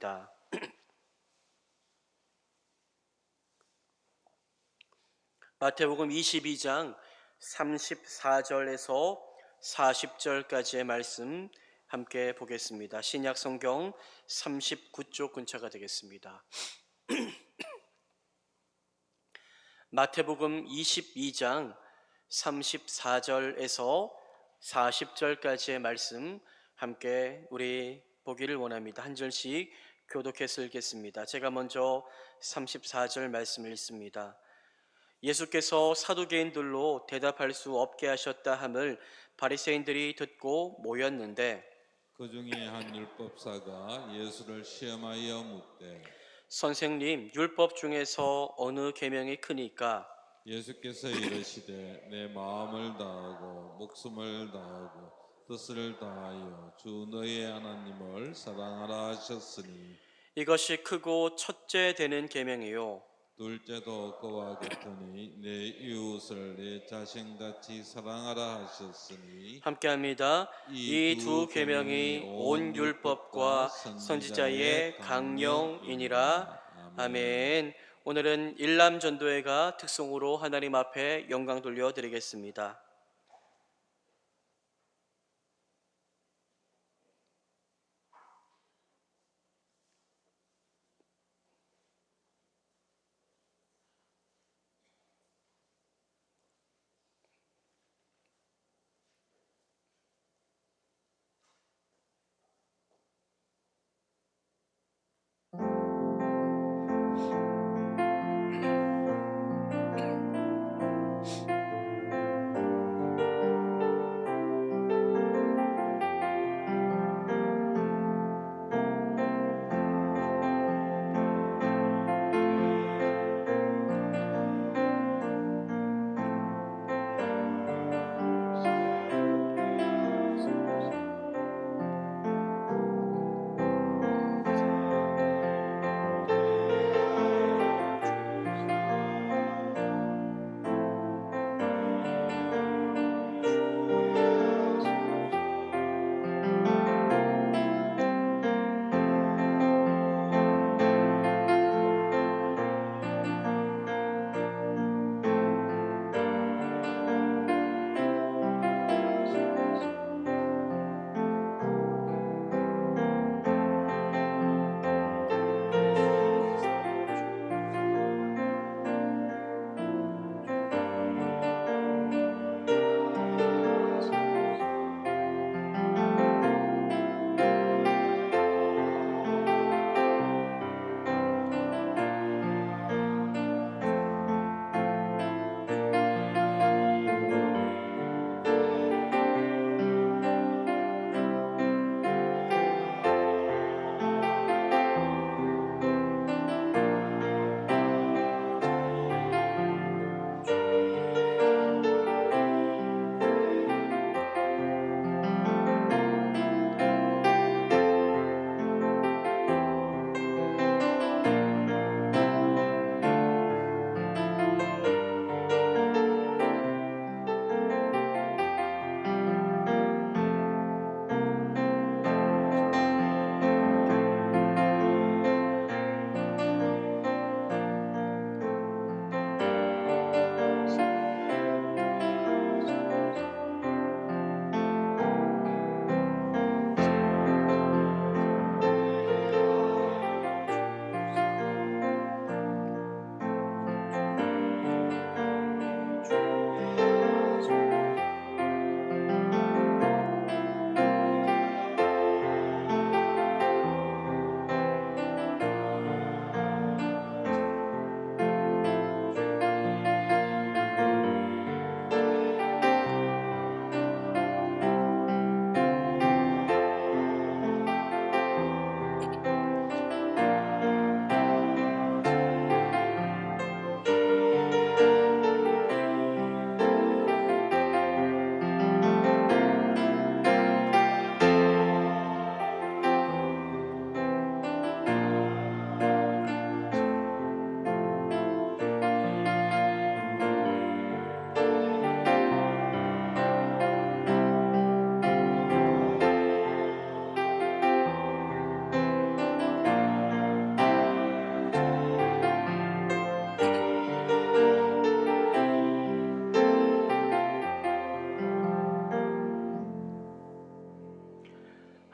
하겠습니다. 마태복음 22장 34절에서 40절까지의 말씀 함께 보겠습니다. 신약 성경 39쪽 근처가 되겠습니다. 마태복음 22장 34절에서 40절까지의 말씀 함께 우리 보기를 원합니다. 한 절씩 교독해서 읽겠습니다. 제가 먼저 34절 말씀을 읽습니다. 예수께서 사두개인들로 대답할 수 없게 하셨다 함을 바리새인들이 듣고 모였는데 그 중에 한 율법사가 예수를 시험하여 묻되 선생님, 율법 중에서 어느 계명이 크니까? 예수께서 이르시되 내 마음을 다하고 목숨을 다하고 뜻을 다하여 주 너의 하나님을 사랑하라 하셨으니 이것이 크고 첫째 되는 계명이요. 둘째도 그와 같으니 내 이웃을 내 자신같이 사랑하라 하셨으니 함께합니다. 이 이 두 두 계명이 계명이 온 온 율법과 율법과 선지자의 선지자의 강령이니라. 강령이니라. 아멘. 아멘. 오늘은 일남전도회가 특송으로 하나님 앞에 영광 돌려 드리겠습니다.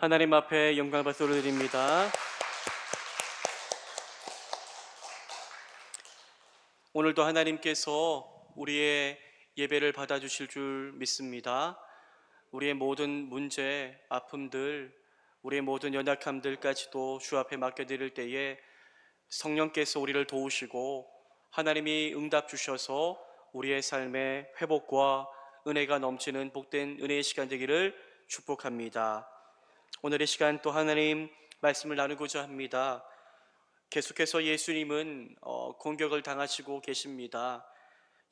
하나님 앞에 영광 박수를 드립니다. 오늘도 하나님께서 우리의 예배를 받아주실 줄 믿습니다. 우리의 모든 문제, 아픔들, 우리의 모든 연약함들까지도 주 앞에 맡겨드릴 때에 성령께서 우리를 도우시고 하나님이 응답 주셔서 우리의 삶에 회복과 은혜가 넘치는 복된 은혜의 시간 되기를 축복합니다. 오늘의 시간 또 하나님 말씀을 나누고자 합니다. 계속해서 예수님은 공격을 당하시고 계십니다.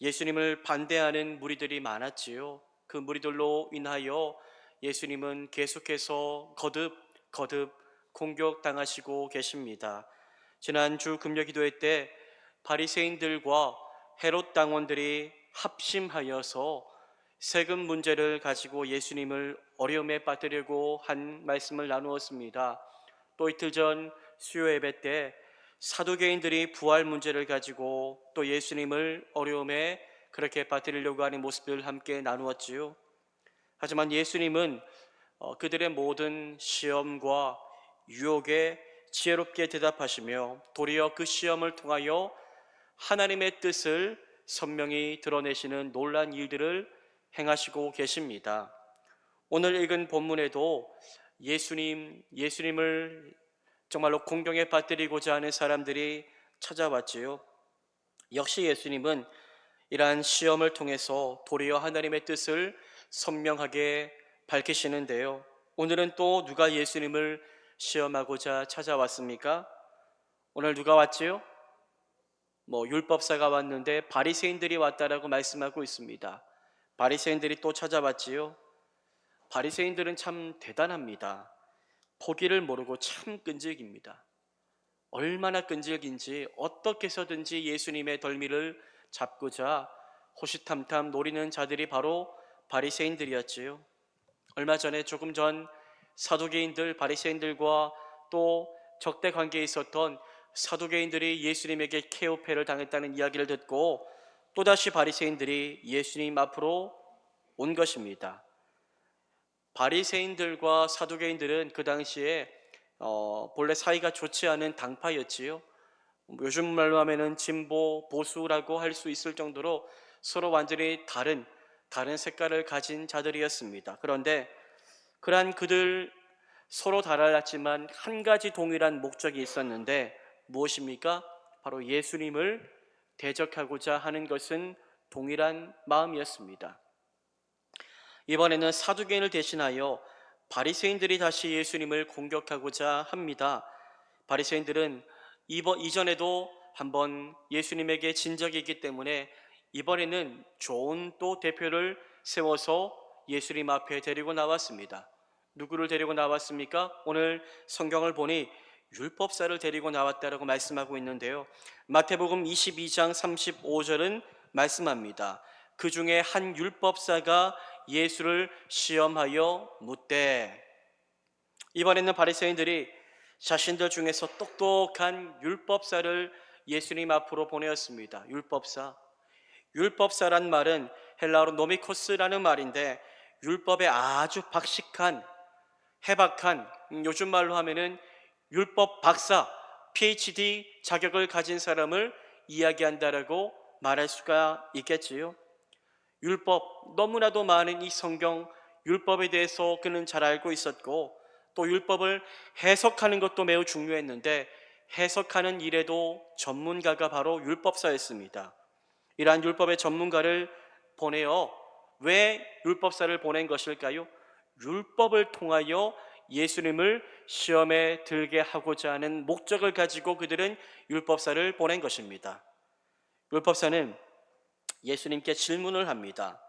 예수님을 반대하는 무리들이 많았지요. 그 무리들로 인하여 예수님은 계속해서 거듭 공격당하시고 계십니다. 지난주 금요 기도회 때 바리새인들과 헤롯 당원들이 합심하여서 세금 문제를 가지고 예수님을 어려움에 빠뜨리려고 한 말씀을 나누었습니다. 또 이틀 전 수요 예배 때 사두개인들이 부활 문제를 가지고 또 예수님을 어려움에 그렇게 빠뜨리려고 하는 모습을 함께 나누었지요. 하지만 예수님은 그들의 모든 시험과 유혹에 지혜롭게 대답하시며 도리어 그 시험을 통하여 하나님의 뜻을 선명히 드러내시는 놀라운 일들을 행하시고 계십니다. 오늘 읽은 본문에도 예수님을 정말로 공경에 빠뜨리고자 하는 사람들이 찾아왔지요. 역시 예수님은 이러한 시험을 통해서 도리어 하나님의 뜻을 선명하게 밝히시는데요. 오늘은 또 누가 예수님을 시험하고자 찾아왔습니까? 오늘 누가 왔지요? 율법사가 왔는데 바리새인들이 왔다라고 말씀하고 있습니다. 바리새인들이 또 찾아왔지요. 바리새인들은 참 대단합니다. 포기를 모르고 참 끈질깁니다. 얼마나 끈질긴지 어떻게 해서든지 예수님의 덜미를 잡고자 호시탐탐 노리는 자들이 바로 바리새인들이었지요. 얼마 전에 조금 전 사두개인들 바리새인들과 또 적대 관계에 있었던 사두개인들이 예수님에게 케오패를 당했다는 이야기를 듣고 또다시 바리새인들이 예수님 앞으로 온 것입니다. 바리새인들과 사두개인들은 그 당시에 본래 사이가 좋지 않은 당파였지요. 요즘 말로 하면은 진보 보수라고 할 수 있을 정도로 서로 완전히 다른 색깔을 가진 자들이었습니다. 그런데 그러한 그들 서로 달랐지만 한 가지 동일한 목적이 있었는데 무엇입니까? 바로 예수님을 대적하고자 하는 것은 동일한 마음이었습니다. 이번에는 사두개인을 대신하여 바리새인들이 다시 예수님을 공격하고자 합니다. 바리새인들은 이전에도 한번 예수님에게 진 적이 있기 때문에 이번에는 좋은 또 대표를 세워서 예수님 앞에 데리고 나왔습니다. 누구를 데리고 나왔습니까? 오늘 성경을 보니 율법사를 데리고 나왔다라고 말씀하고 있는데요. 마태복음 22장 35절은 말씀합니다. 그 중에 한 율법사가 예수를 시험하여 묻되, 이번에는 바리새인들이 자신들 중에서 똑똑한 율법사를 예수님 앞으로 보내었습니다. 율법사란 말은 헬라어로 노미코스라는 말인데 율법에 아주 박식한 해박한, 요즘 말로 하면은 율법 박사, PhD 자격을 가진 사람을 이야기한다라고 말할 수가 있겠지요. 율법, 너무나도 많은 이 성경 율법에 대해서 그는 잘 알고 있었고 또 율법을 해석하는 것도 매우 중요했는데 해석하는 일에도 전문가가 바로 율법사였습니다. 이러한 율법의 전문가를 보내어 왜 율법사를 보낸 것일까요? 율법을 통하여 예수님을 시험에 들게 하고자 하는 목적을 가지고 그들은 율법사를 보낸 것입니다. 율법사는 예수님께 질문을 합니다.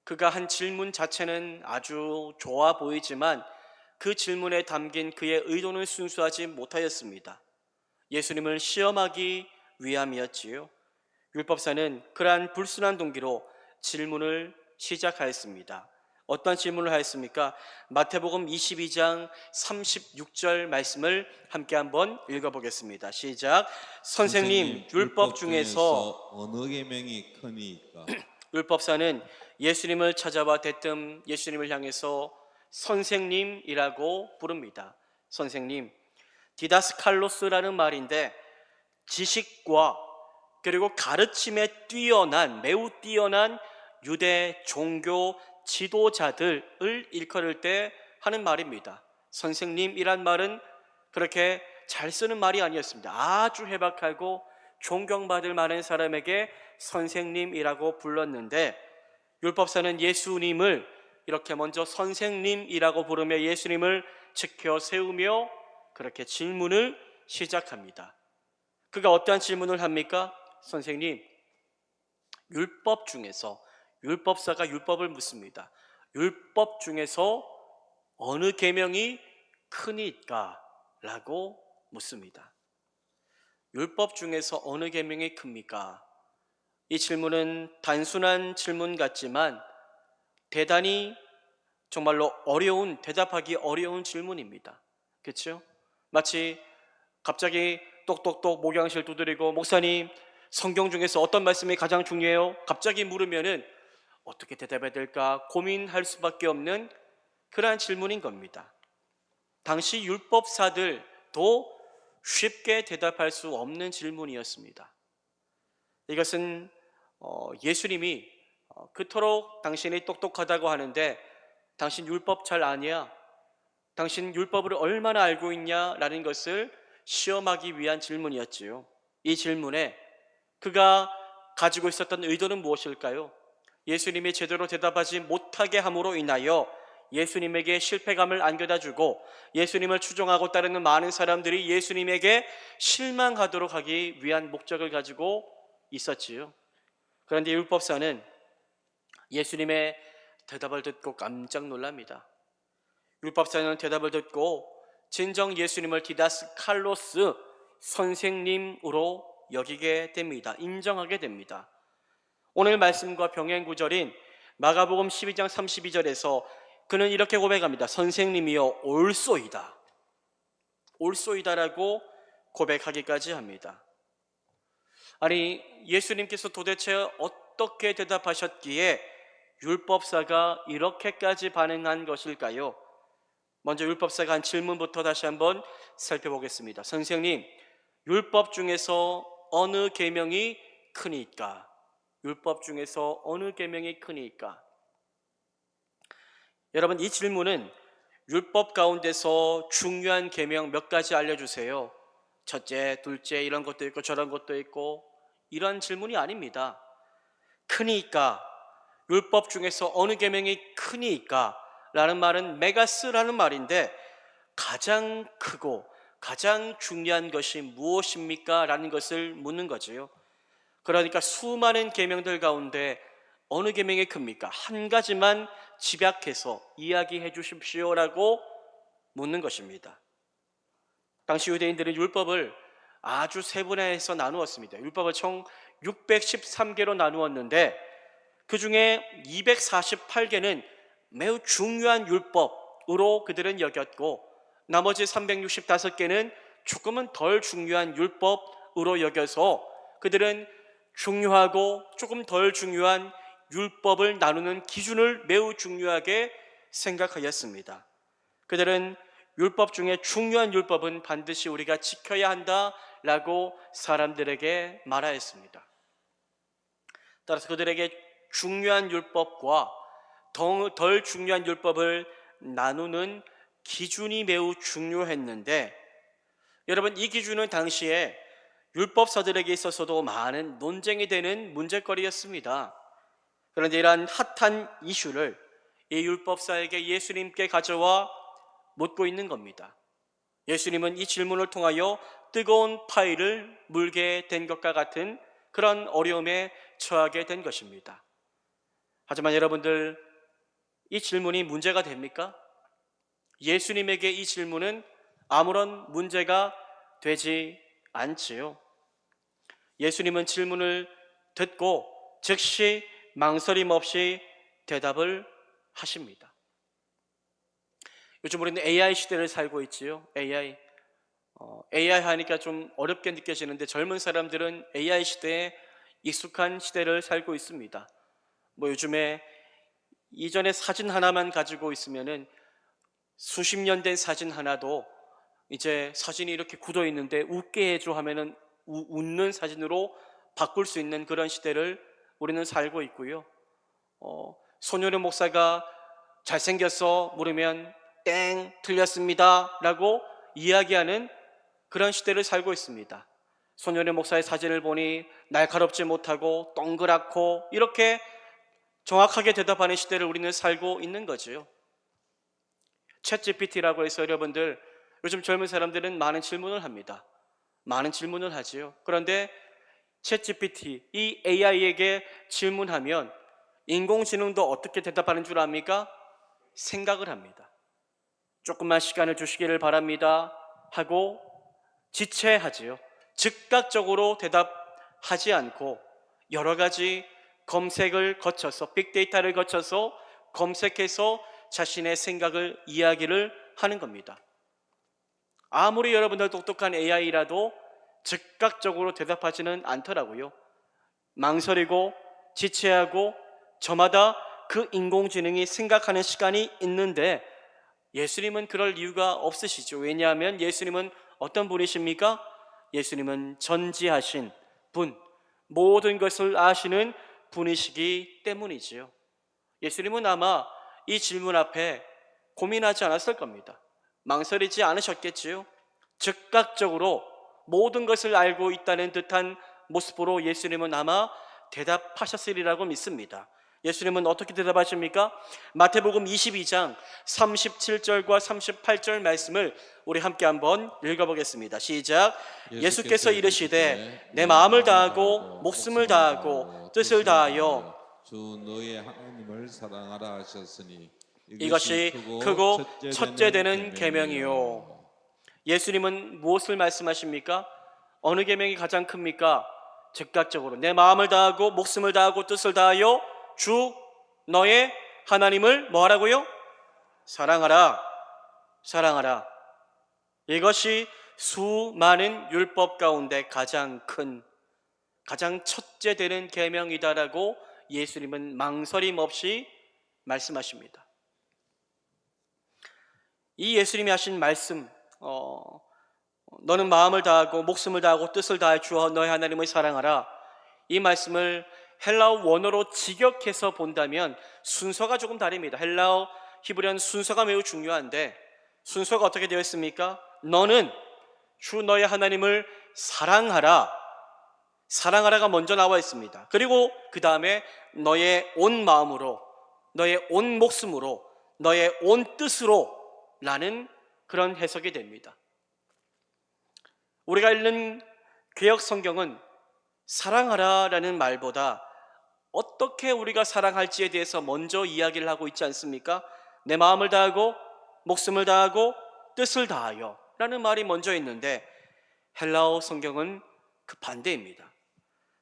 그가 한 질문 자체는 아주 좋아 보이지만 그 질문에 담긴 그의 의도는 순수하지 못하였습니다. 예수님을 시험하기 위함이었지요. 율법사는 그러한 불순한 동기로 질문을 시작하였습니다. 어떤 질문을 하였습니까? 마태복음 22장 36절 말씀을 함께 한번 읽어보겠습니다. 시작. 선생님, 율법 중에서 어느 계명이 크니까? 율법사는 예수님을 찾아와 대뜸 예수님을 향해서 선생님이라고 부릅니다. 선생님. 디다스칼로스라는 말인데 지식과 그리고 가르침에 매우 뛰어난 유대 종교 지도자들을 일컬을 때 하는 말입니다. 선생님이란 말은 그렇게 잘 쓰는 말이 아니었습니다. 아주 해박하고 존경받을 만한 사람에게 선생님이라고 불렀는데, 율법사는 예수님을 이렇게 먼저 선생님이라고 부르며 예수님을 지켜 세우며 그렇게 질문을 시작합니다. 그가 어떠한 질문을 합니까? 선생님, 율법사가 율법을 묻습니다. 율법 중에서 어느 계명이 크니까? 라고 묻습니다. 율법 중에서 어느 계명이 큽니까? 이 질문은 단순한 질문 같지만 대단히 정말로 대답하기 어려운 질문입니다. 그렇죠? 마치 갑자기 똑똑똑 목양실 두드리고, 목사님, 성경 중에서 어떤 말씀이 가장 중요해요? 갑자기 물으면은 어떻게 대답해야 될까 고민할 수밖에 없는 그러한 질문인 겁니다. 당시 율법사들도 쉽게 대답할 수 없는 질문이었습니다. 이것은 예수님이 그토록 당신이 똑똑하다고 하는데 당신 율법 잘 아냐? 당신 율법을 얼마나 알고 있냐? 라는 것을 시험하기 위한 질문이었지요. 이 질문에 그가 가지고 있었던 의도는 무엇일까요? 예수님이 제대로 대답하지 못하게 함으로 인하여 예수님에게 실패감을 안겨다주고 예수님을 추종하고 따르는 많은 사람들이 예수님에게 실망하도록 하기 위한 목적을 가지고 있었지요. 그런데 율법사는 예수님의 대답을 듣고 깜짝 놀랍니다. 율법사는 대답을 듣고 진정 예수님을 디다스칼로스 선생님으로 여기게 됩니다. 인정하게 됩니다. 오늘 말씀과 병행 구절인 마가복음 12장 32절에서 그는 이렇게 고백합니다. 선생님이여 올소이다. 올소이다라고 고백하기까지 합니다. 아니, 예수님께서 도대체 어떻게 대답하셨기에 율법사가 이렇게까지 반응한 것일까요? 먼저 율법사가 한 질문부터 다시 한번 살펴보겠습니다. 선생님, 율법 중에서 어느 계명이 크니까? 율법 중에서 어느 계명이 크니까? 여러분, 이 질문은 율법 가운데서 중요한 계명 몇 가지 알려주세요. 첫째, 둘째, 이런 것도 있고 저런 것도 있고, 이런 질문이 아닙니다. 크니까, 율법 중에서 어느 계명이 크니까 라는 말은 메가스라는 말인데 가장 크고 가장 중요한 것이 무엇입니까? 라는 것을 묻는 거죠. 그러니까 수많은 계명들 가운데 어느 계명이 큽니까? 한 가지만 집약해서 이야기해 주십시오라고 묻는 것입니다. 당시 유대인들은 율법을 아주 세분화해서 나누었습니다. 율법을 총 613개로 나누었는데 그 중에 248개는 매우 중요한 율법으로 그들은 여겼고 나머지 365개는 조금은 덜 중요한 율법으로 여겨서 그들은 중요하고 조금 덜 중요한 율법을 나누는 기준을 매우 중요하게 생각하였습니다. 그들은 율법 중에 중요한 율법은 반드시 우리가 지켜야 한다라고 사람들에게 말하였습니다. 따라서 그들에게 중요한 율법과 덜 중요한 율법을 나누는 기준이 매우 중요했는데, 여러분, 이 기준은 당시에 율법사들에게 있어서도 많은 논쟁이 되는 문제거리였습니다. 그런데 이러한 핫한 이슈를 이 율법사에게 예수님께 가져와 묻고 있는 겁니다. 예수님은 이 질문을 통하여 뜨거운 파이를 물게 된 것과 같은 그런 어려움에 처하게 된 것입니다. 하지만 여러분들, 이 질문이 문제가 됩니까? 예수님에게 이 질문은 아무런 문제가 되지 않지요. 예수님은 질문을 듣고 즉시 망설임 없이 대답을 하십니다. 요즘 우리는 AI 시대를 살고 있지요. AI 하니까 좀 어렵게 느껴지는데 젊은 사람들은 AI 시대에 익숙한 시대를 살고 있습니다. 요즘에 이전에 사진 하나만 가지고 있으면은 수십 년 된 사진 하나도 이제 사진이 이렇게 굳어 있는데 웃게 해줘 하면은 웃는 사진으로 바꿀 수 있는 그런 시대를 우리는 살고 있고요. 손요래 목사가 잘생겼어 물으면 땡 틀렸습니다 라고 이야기하는 그런 시대를 살고 있습니다. 손요래 목사의 사진을 보니 날카롭지 못하고 동그랗고 이렇게 정확하게 대답하는 시대를 우리는 살고 있는 거죠. 챗 GPT라고 해서 여러분들 요즘 젊은 사람들은 많은 질문을 합니다. 많은 질문을 하지요. 그런데 챗 GPT, 이 AI에게 질문하면 인공지능도 어떻게 대답하는 줄 압니까? 생각을 합니다. 조금만 시간을 주시기를 바랍니다 하고 지체하지요. 즉각적으로 대답하지 않고 여러 가지 검색을 거쳐서 빅데이터를 거쳐서 검색해서 자신의 생각을 이야기를 하는 겁니다. 아무리 여러분들 똑똑한 AI라도 즉각적으로 대답하지는 않더라고요. 망설이고 지체하고 저마다 그 인공지능이 생각하는 시간이 있는데 예수님은 그럴 이유가 없으시죠. 왜냐하면 예수님은 어떤 분이십니까? 예수님은 전지하신 분, 모든 것을 아시는 분이시기 때문이지요. 예수님은 아마 이 질문 앞에 고민하지 않았을 겁니다. 망설이지 않으셨겠지요. 즉각적으로 모든 것을 알고 있다는 듯한 모습으로 예수님은 아마 대답하셨으리라고 믿습니다. 예수님은 어떻게 대답하십니까? 마태복음 22장 37절과 38절 말씀을 우리 함께 한번 읽어보겠습니다. 시작. 예수께서 이르시되 내 마음을 다하고 목숨을 다하고 뜻을 다하여 주 너의 하나님을 사랑하라 하셨으니 이것이 크고 첫째 되는 계명이요. 예수님은 무엇을 말씀하십니까? 어느 계명이 가장 큽니까? 즉각적으로 내 마음을 다하고 목숨을 다하고 뜻을 다하여 주 너의 하나님을 뭐하라고요? 사랑하라. 사랑하라. 이것이 수많은 율법 가운데 가장 큰, 가장 첫째 되는 계명이다라고 예수님은 망설임 없이 말씀하십니다. 이 예수님이 하신 말씀, 너는 마음을 다하고 목숨을 다하고 뜻을 다해 주 너의 하나님을 사랑하라. 이 말씀을 헬라어 원어로 직역해서 본다면 순서가 조금 다릅니다. 헬라어 히브리어는 순서가 매우 중요한데 순서가 어떻게 되어 있습니까? 너는 주 너의 하나님을 사랑하라. 사랑하라가 먼저 나와 있습니다. 그리고 그 다음에 너의 온 마음으로, 너의 온 목숨으로, 너의 온 뜻으로 라는 그런 해석이 됩니다. 우리가 읽는 개역 성경은 사랑하라라는 말보다 어떻게 우리가 사랑할지에 대해서 먼저 이야기를 하고 있지 않습니까? 내 마음을 다하고 목숨을 다하고 뜻을 다하여 라는 말이 먼저 있는데 헬라어 성경은 그 반대입니다.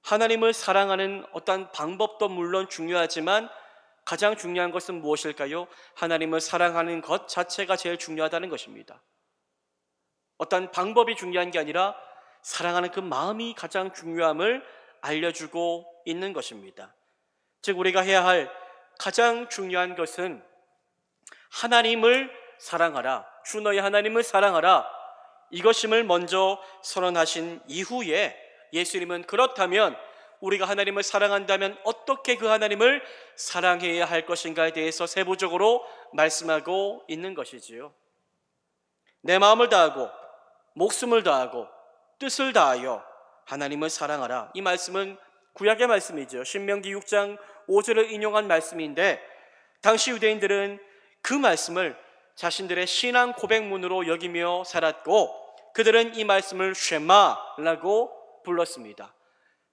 하나님을 사랑하는 어떤 방법도 물론 중요하지만 가장 중요한 것은 무엇일까요? 하나님을 사랑하는 것 자체가 제일 중요하다는 것입니다. 어떤 방법이 중요한 게 아니라 사랑하는 그 마음이 가장 중요함을 알려주고 있는 것입니다. 즉 우리가 해야 할 가장 중요한 것은 하나님을 사랑하라, 주 너의 하나님을 사랑하라, 이것임을 먼저 선언하신 이후에 예수님은 그렇다면 우리가 하나님을 사랑한다면 어떻게 그 하나님을 사랑해야 할 것인가에 대해서 세부적으로 말씀하고 있는 것이지요. 내 마음을 다하고 목숨을 다하고 뜻을 다하여 하나님을 사랑하라. 이 말씀은 구약의 말씀이죠. 신명기 6장 5절을 인용한 말씀인데 당시 유대인들은 그 말씀을 자신들의 신앙 고백문으로 여기며 살았고 그들은 이 말씀을 쉐마라고 불렀습니다.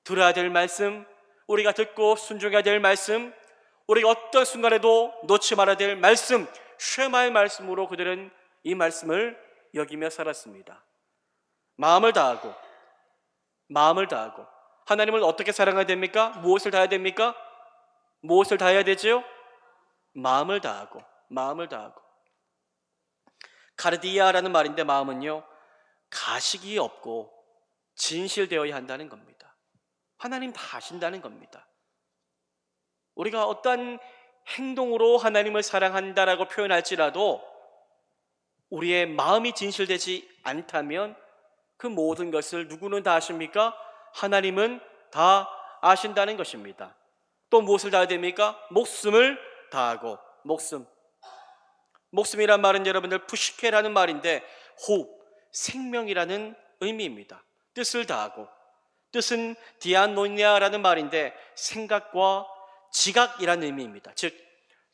들어야 될 말씀, 우리가 듣고 순종해야 될 말씀, 우리가 어떤 순간에도 놓지 말아야 될 말씀, 쉐마의 말씀으로 그들은 이 말씀을 여기며 살았습니다. 마음을 다하고 하나님을 어떻게 사랑해야 됩니까? 무엇을 다해야 됩니까? 무엇을 다해야 되죠? 마음을 다하고 카르디아라는 말인데 마음은요 가식이 없고 진실되어야 한다는 겁니다. 하나님 다 아신다는 겁니다. 우리가 어떤 행동으로 하나님을 사랑한다라고 표현할지라도 우리의 마음이 진실되지 않다면 그 모든 것을 누구는 다 아십니까? 하나님은 다 아신다는 것입니다. 또 무엇을 다해야 됩니까? 목숨을 다하고. 목숨이란 말은 여러분들 푸시케라는 말인데 호흡, 생명이라는 의미입니다. 뜻을 다하고. 뜻은 디아노니아라는 말인데 생각과 지각이라는 의미입니다. 즉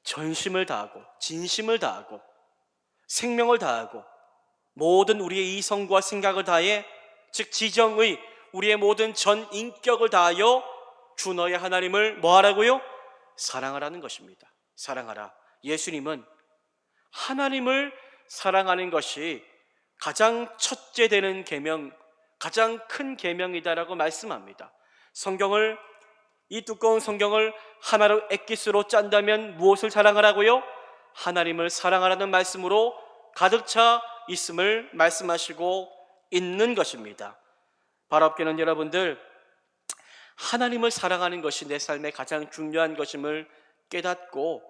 전심을 다하고 진심을 다하고 생명을 다하고 모든 우리의 이성과 생각을 다해, 즉 지정의 우리의 모든 전 인격을 다하여 주 너의 하나님을 뭐하라고요? 사랑하라는 것입니다. 사랑하라. 예수님은 하나님을 사랑하는 것이 가장 첫째 되는 계명, 가장 큰 계명이다라고 말씀합니다. 성경을, 이 두꺼운 성경을 하나로 엑기스로 짠다면 무엇을 사랑하라고요? 하나님을 사랑하라는 말씀으로 가득 차 있음을 말씀하시고 있는 것입니다. 바랍게는 여러분들, 하나님을 사랑하는 것이 내 삶의 가장 중요한 것임을 깨닫고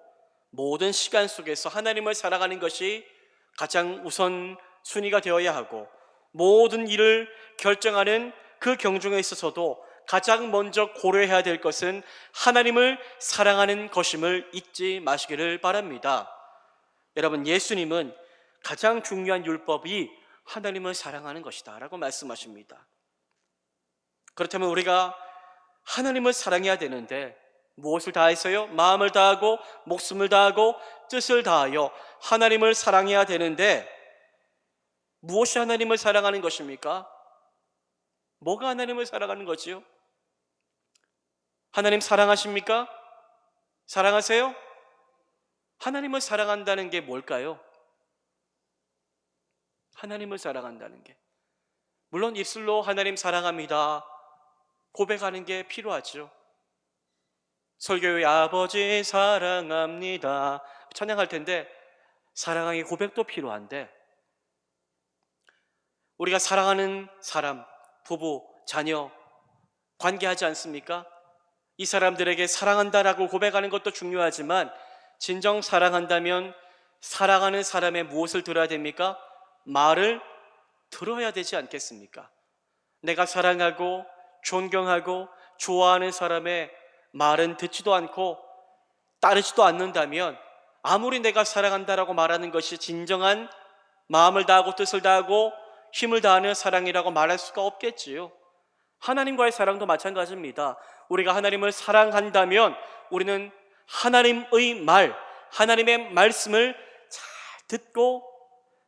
모든 시간 속에서 하나님을 사랑하는 것이 가장 우선 순위가 되어야 하고, 모든 일을 결정하는 그 경중에 있어서도 가장 먼저 고려해야 될 것은 하나님을 사랑하는 것임을 잊지 마시기를 바랍니다. 여러분, 예수님은 가장 중요한 율법이 하나님을 사랑하는 것이다 라고 말씀하십니다. 그렇다면 우리가 하나님을 사랑해야 되는데 무엇을 다해서요? 마음을 다하고 목숨을 다하고 뜻을 다하여 하나님을 사랑해야 되는데, 무엇이 하나님을 사랑하는 것입니까? 뭐가 하나님을 사랑하는 거지요? 하나님 사랑하십니까? 사랑하세요? 하나님을 사랑한다는 게 뭘까요? 하나님을 사랑한다는 게, 물론 입술로 하나님 사랑합니다 고백하는 게 필요하죠. 설교의 아버지 사랑합니다 찬양할 텐데 사랑의 고백도 필요한데, 우리가 사랑하는 사람, 부부, 자녀 관계하지 않습니까? 이 사람들에게 사랑한다라고 고백하는 것도 중요하지만 진정 사랑한다면 사랑하는 사람의 무엇을 들어야 됩니까? 말을 들어야 되지 않겠습니까? 내가 사랑하고 존경하고 좋아하는 사람의 말은 듣지도 않고 따르지도 않는다면 아무리 내가 사랑한다라고 말하는 것이 진정한 마음을 다하고 뜻을 다하고 힘을 다하는 사랑이라고 말할 수가 없겠지요. 하나님과의 사랑도 마찬가지입니다. 우리가 하나님을 사랑한다면 우리는 하나님의 말, 하나님의 말씀을 잘 듣고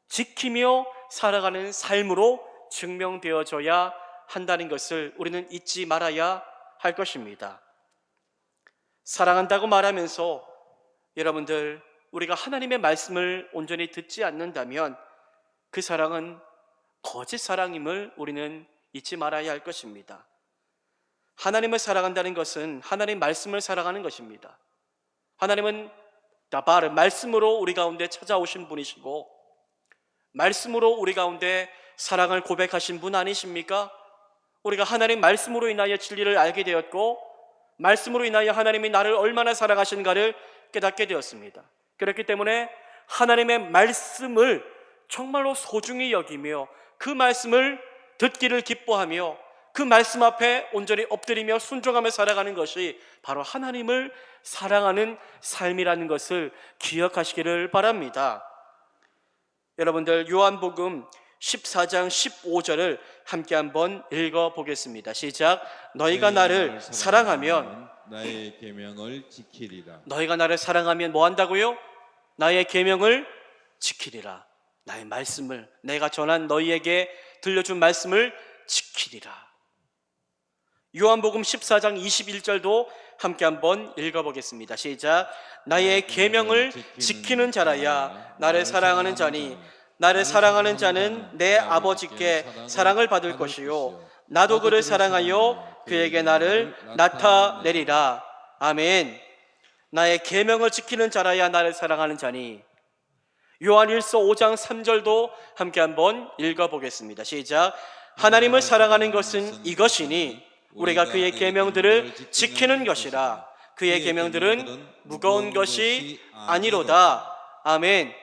지키며 살아가는 삶으로 증명되어져야 한다는 것을 우리는 잊지 말아야 할 것입니다. 사랑한다고 말하면서 여러분들, 우리가 하나님의 말씀을 온전히 듣지 않는다면 그 사랑은 거짓 사랑임을 우리는 잊지 말아야 할 것입니다. 하나님을 사랑한다는 것은 하나님 말씀을 사랑하는 것입니다. 하나님은 나바르 말씀으로 우리 가운데 찾아오신 분이시고 말씀으로 우리 가운데 사랑을 고백하신 분 아니십니까? 우리가 하나님 말씀으로 인하여 진리를 알게 되었고 말씀으로 인하여 하나님이 나를 얼마나 사랑하신가를 깨닫게 되었습니다. 그렇기 때문에 하나님의 말씀을 정말로 소중히 여기며 그 말씀을 듣기를 기뻐하며 그 말씀 앞에 온전히 엎드리며 순종하며 살아가는 것이 바로 하나님을 사랑하는 삶이라는 것을 기억하시기를 바랍니다. 여러분들, 요한복음 14장 15절을 함께 한번 읽어보겠습니다. 시작. 너희가 나를 사랑하면 나의 계명을 지키리라. 너희가 나를 사랑하면 뭐 한다고요? 나의 계명을 지키리라. 나의 말씀을, 내가 전한 너희에게 들려준 말씀을 지키리라. 요한복음 14장 21절도 함께 한번 읽어보겠습니다. 시작. 나의 계명을 지키는 자라야 나를 사랑하는 자니 나를 사랑하는 자는 내 아버지께 사랑을 받을 것이요 나도 그를 사랑하여 그에게 나를 나타내리라. 아멘. 나의 계명을 지키는 자라야 나를 사랑하는 자니. 요한일서 5장 3절도 함께 한번 읽어보겠습니다. 시작. 하나님을 사랑하는 것은 이것이니 우리가 그의 계명들을 지키는 것이라. 그의 계명들은 무거운 것이 아니로다. 아멘.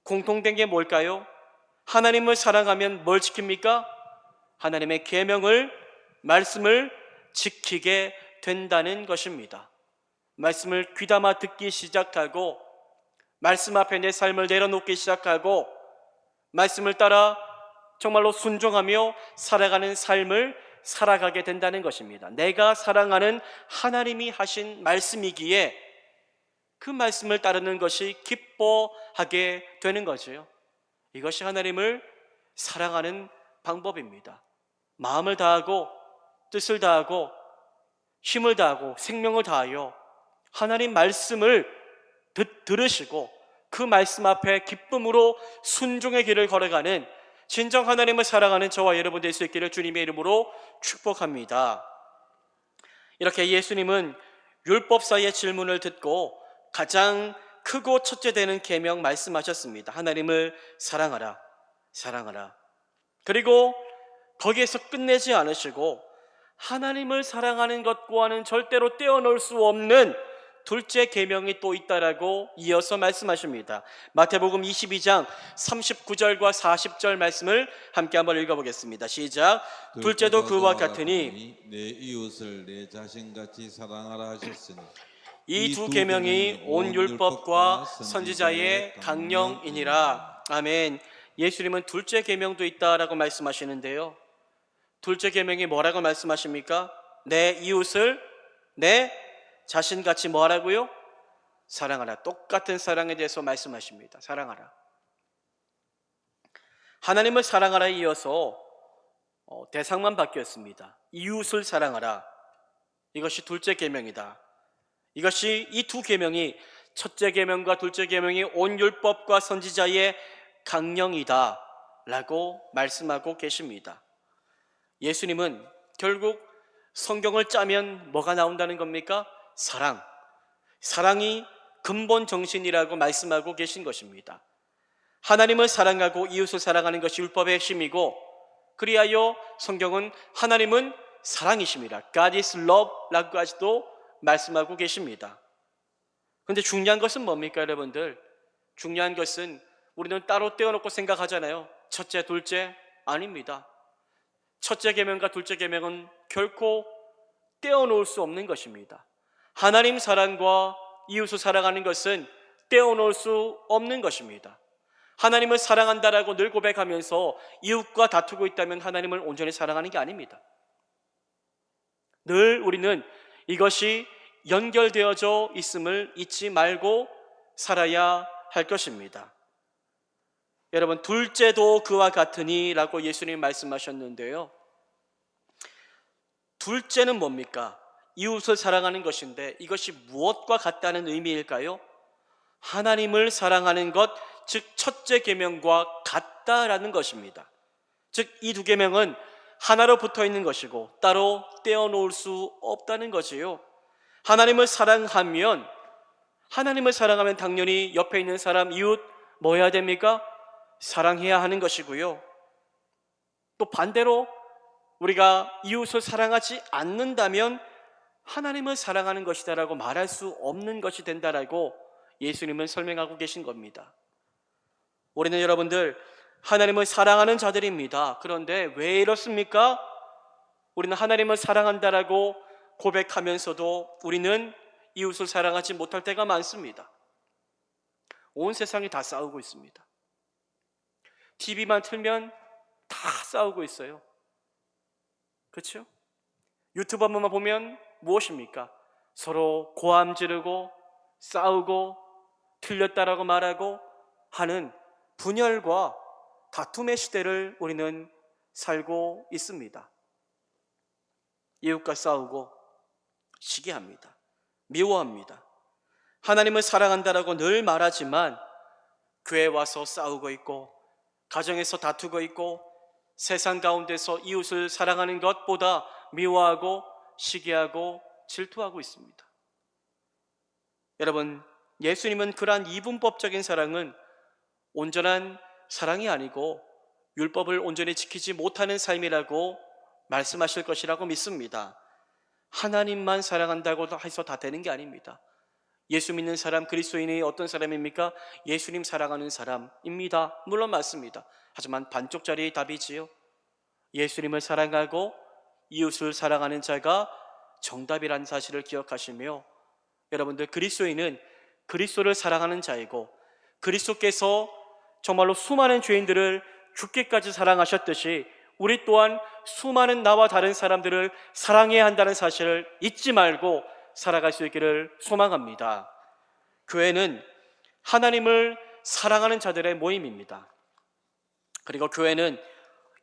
공통된 게 뭘까요? 하나님을 사랑하면 뭘 지킵니까? 하나님의 계명을, 말씀을 지키게 된다는 것입니다. 말씀을 귀담아 듣기 시작하고, 말씀 앞에 내 삶을 내려놓기 시작하고, 말씀을 따라 정말로 순종하며 살아가는 삶을 살아가게 된다는 것입니다. 내가 사랑하는 하나님이 하신 말씀이기에 그 말씀을 따르는 것이 기뻐하게 되는 거죠. 이것이 하나님을 사랑하는 방법입니다. 마음을 다하고 뜻을 다하고 힘을 다하고 생명을 다하여 하나님 말씀을 들으시고 그 말씀 앞에 기쁨으로 순종의 길을 걸어가는 진정 하나님을 사랑하는 저와 여러분 될 수 있기를 주님의 이름으로 축복합니다. 이렇게 예수님은 율법사의 질문을 듣고 가장 크고 첫째 되는 계명 말씀하셨습니다. 하나님을 사랑하라, 사랑하라. 그리고 거기에서 끝내지 않으시고 하나님을 사랑하는 것과는 절대로 떼어놓을 수 없는 둘째 계명이 또 있다라고 이어서 말씀하십니다. 마태복음 22장 39절과 40절 말씀을 함께 한번 읽어보겠습니다. 시작. 둘째도 그와 같으니 내 이웃을 내 자신같이 사랑하라 하셨으니 이 두 계명이 온 율법과 선지자의 강령이니라. 아멘. 예수님은 둘째 계명도 있다라고 말씀하시는데요. 둘째 계명이 뭐라고 말씀하십니까? 내 이웃을 내 자신같이 뭐 하라고요? 사랑하라. 똑같은 사랑에 대해서 말씀하십니다. 사랑하라. 하나님을 사랑하라에 이어서 대상만 바뀌었습니다. 이웃을 사랑하라. 이것이 둘째 계명이다. 이것이 이 두 계명이 첫째 계명과 둘째 계명이 온 율법과 선지자의 강령이다 라고 말씀하고 계십니다. 예수님은 결국 성경을 짜면 뭐가 나온다는 겁니까? 사랑. 사랑이 근본 정신이라고 말씀하고 계신 것입니다. 하나님을 사랑하고 이웃을 사랑하는 것이 율법의 핵심이고, 그리하여 성경은 하나님은 사랑이십니다. God is love 라고까지도 말씀하고 계십니다. 그런데 중요한 것은 뭡니까, 여러분들? 중요한 것은 우리는 따로 떼어놓고 생각하잖아요. 첫째, 둘째. 아닙니다. 첫째 계명과 둘째 계명은 결코 떼어놓을 수 없는 것입니다. 하나님 사랑과 이웃을 사랑하는 것은 떼어놓을 수 없는 것입니다. 하나님을 사랑한다라고 늘 고백하면서 이웃과 다투고 있다면 하나님을 온전히 사랑하는 게 아닙니다. 늘 우리는 이것이 연결되어져 있음을 잊지 말고 살아야 할 것입니다. 여러분, 둘째도 그와 같으니 라고 예수님 말씀하셨는데요. 둘째는 뭡니까? 이웃을 사랑하는 것인데 이것이 무엇과 같다는 의미일까요? 하나님을 사랑하는 것, 즉 첫째 계명과 같다라는 것입니다. 즉 이 두 계명은 하나로 붙어 있는 것이고 따로 떼어놓을 수 없다는 것이요. 하나님을 사랑하면 당연히 옆에 있는 사람, 이웃 뭐 해야 됩니까? 사랑해야 하는 것이고요. 또 반대로 우리가 이웃을 사랑하지 않는다면 하나님을 사랑하는 것이다라고 말할 수 없는 것이 된다라고 예수님은 설명하고 계신 겁니다. 우리는 여러분들 하나님을 사랑하는 자들입니다. 그런데 왜 이렇습니까? 우리는 하나님을 사랑한다라고 고백하면서도 우리는 이웃을 사랑하지 못할 때가 많습니다. 온 세상이 다 싸우고 있습니다. TV만 틀면 다 싸우고 있어요. 그렇죠? 유튜브 한 번만 보면 무엇입니까? 서로 고함 지르고 싸우고 틀렸다라고 말하고 하는 분열과 다툼의 시대를 우리는 살고 있습니다. 이웃과 싸우고 시기합니다. 미워합니다. 하나님을 사랑한다라고 늘 말하지만 교회 와서 싸우고 있고 가정에서 다투고 있고 세상 가운데서 이웃을 사랑하는 것보다 미워하고 시기하고 질투하고 있습니다. 여러분, 예수님은 그러한 이분법적인 사랑은 온전한 사랑이 아니고 율법을 온전히 지키지 못하는 삶이라고 말씀하실 것이라고 믿습니다. 하나님만 사랑한다고 해서 다 되는 게 아닙니다. 예수 믿는 사람, 그리스도인이 어떤 사람입니까? 예수님 사랑하는 사람입니다. 물론 맞습니다. 하지만 반쪽짜리 답이지요. 예수님을 사랑하고 이웃을 사랑하는 자가 정답이라는 사실을 기억하시며, 여러분들, 그리스도인은 그리스도를 사랑하는 자이고, 그리스도께서 정말로 수많은 죄인들을 죽기까지 사랑하셨듯이 우리 또한 수많은 나와 다른 사람들을 사랑해야 한다는 사실을 잊지 말고 살아갈 수 있기를 소망합니다. 교회는 하나님을 사랑하는 자들의 모임입니다. 그리고 교회는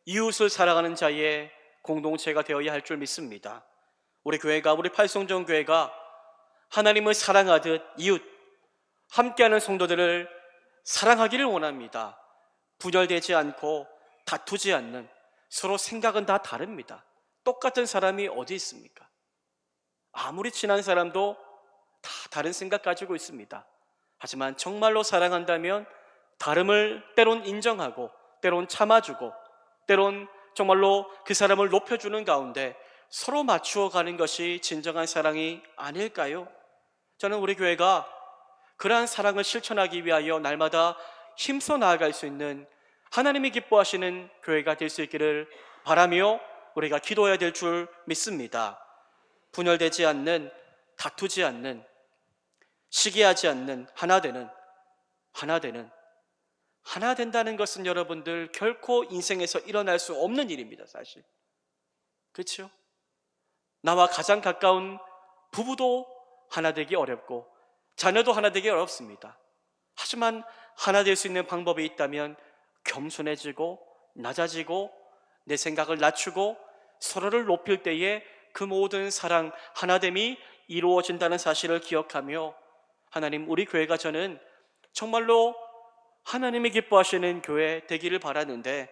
이웃을 사랑하는 자의 공동체가 되어야 할 줄 믿습니다. 우리 교회가, 우리 팔성정교회가 하나님을 사랑하듯 이웃, 함께하는 성도들을 사랑하기를 원합니다. 분열되지 않고 다투지 않는, 서로 생각은 다 다릅니다. 똑같은 사람이 어디 있습니까? 아무리 친한 사람도 다 다른 생각 가지고 있습니다. 하지만 정말로 사랑한다면 다름을 때론 인정하고, 때론 참아주고, 때론 정말로 그 사람을 높여주는 가운데 서로 맞추어 가는 것이 진정한 사랑이 아닐까요? 저는 우리 교회가 그러한 사랑을 실천하기 위하여 날마다 힘써 나아갈 수 있는, 하나님이 기뻐하시는 교회가 될 수 있기를 바라며 우리가 기도해야 될 줄 믿습니다. 분열되지 않는, 다투지 않는, 시기하지 않는, 하나 된다는 것은 여러분들 결코 인생에서 일어날 수 없는 일입니다. 사실 그렇죠? 나와 가장 가까운 부부도 하나 되기 어렵고 자녀도 하나 되기 어렵습니다. 하지만 하나 될 수 있는 방법이 있다면 겸손해지고 낮아지고 내 생각을 낮추고 서로를 높일 때에 그 모든 사랑, 하나됨이 이루어진다는 사실을 기억하며, 하나님, 우리 교회가 저는 정말로 하나님이 기뻐하시는 교회 되기를 바라는데,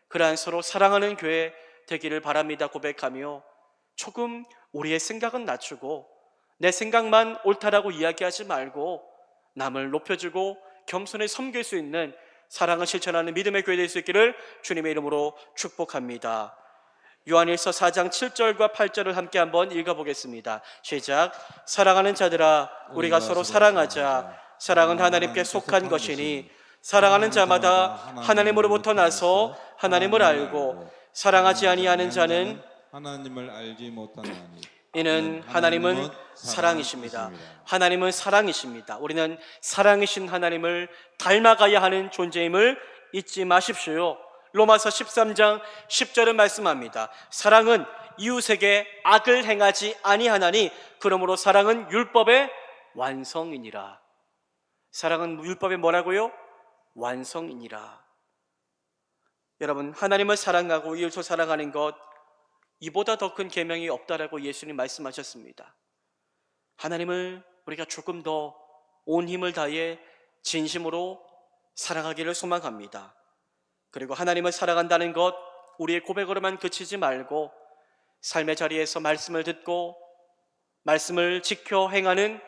그러한 서로 사랑하는 교회 되기를 바랍니다 고백하며, 조금 우리의 생각은 낮추고 내 생각만 옳다라고 이야기하지 말고 남을 높여주고 겸손히 섬길 수 있는, 사랑을 실천하는 믿음의 교회 될 수 있기를 주님의 이름으로 축복합니다. 요한일서 4장 7절과 8절을 함께 한번 읽어보겠습니다. 시작. 사랑하는 자들아, 우리가 서로 사랑하자. 사랑은 하나님께 속한 것이니 사랑하는 자마다 하나님으로부터 나서 하나님을 알고, 사랑하지 아니하는 자는 하나님을 알지 못하나니 이는 하나님은 사랑이십니다. 하나님은 사랑이십니다. 우리는 사랑이신 하나님을 닮아가야 하는 존재임을 잊지 마십시오. 로마서 13장 10절은 말씀합니다. 사랑은 이웃에게 악을 행하지 아니하나니 그러므로 사랑은 율법의 완성이니라. 사랑은 율법의 뭐라고요? 완성이니라. 여러분, 하나님을 사랑하고 이웃을 사랑하는 것, 이보다 더 큰 계명이 없다라고 예수님 말씀하셨습니다. 하나님을 우리가 조금 더 온 힘을 다해 진심으로 사랑하기를 소망합니다. 그리고 하나님을 사랑한다는 것, 우리의 고백으로만 그치지 말고 삶의 자리에서 말씀을 듣고 말씀을 지켜 행하는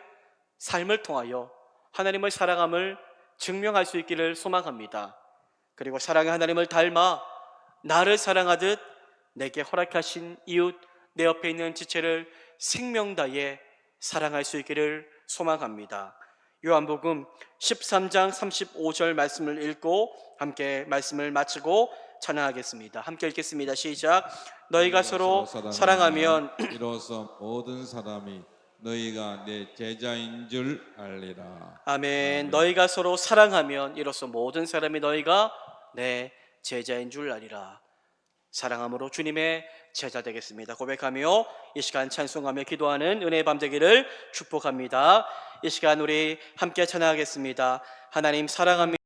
삶을 통하여 하나님을 사랑함을 증명할 수 있기를 소망합니다. 그리고 사랑의 하나님을 닮아 나를 사랑하듯 내게 허락하신 이웃, 내 옆에 있는 지체를 생명 다해 사랑할 수 있기를 소망합니다. 요한복음 13장 35절 말씀을 읽고 함께 말씀을 마치고 찬양하겠습니다. 함께 읽겠습니다. 시작. 너희가 서로 사랑하면 이로써 모든 사람이 너희가 내 제자인 줄 알리라. 아멘. 너희가 서로 사랑하면 이로써 모든 사람이 너희가 내 제자인 줄 알리라. 사랑함으로 주님의 제자 되겠습니다 고백하며 이 시간 찬송하며 기도하는 은혜의 밤 되기를 축복합니다. 이 시간 우리 함께 찬양하겠습니다. 하나님 사랑합니다.